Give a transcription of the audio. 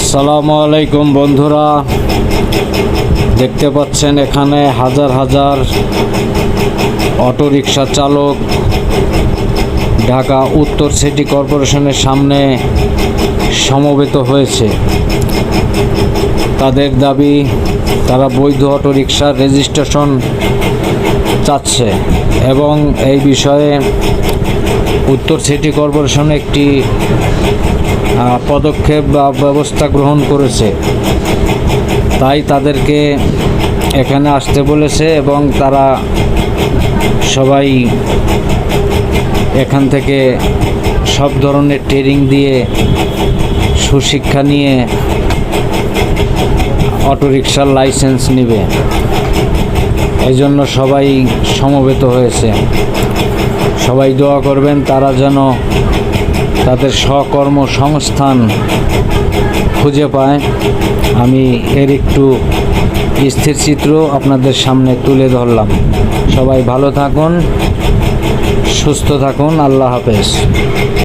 আসসালামু আলাইকুম বন্ধুরা, দেখতে পাচ্ছেন এখানে হাজার হাজার অটোরিকশা চালক ঢাকা উত্তর সিটি কর্পোরেশনের সামনে সমবেত হয়েছে। তাদের দাবি, তারা বৈধ অটোরিকশার রেজিস্ট্রেশন চাচ্ছে এবং এই বিষয়ে উত্তর সিটি কর্পোরেশন একটি পদক্ষেপ বা ব্যবস্থা গ্রহণ করেছে। তাই তাদেরকে এখানে আসতে বলেছে এবং তারা সবাই এখান থেকে সব ধরনের ট্রেনিং দিয়ে সুশিক্ষা নিয়ে অটোরিকশার লাইসেন্স নেবে। এই জন্য সবাই সমবেত হয়েছে। সবাই দোয়া করবেন তারা যেন তাদের স্বকর্মসংস্থান খুঁজে পায়। আমি এর একটু স্থির চিত্র আপনাদের সামনে তুলে ধরলাম। সবাই ভালো থাকুন, সুস্থ থাকুন। আল্লাহ হাফেজ।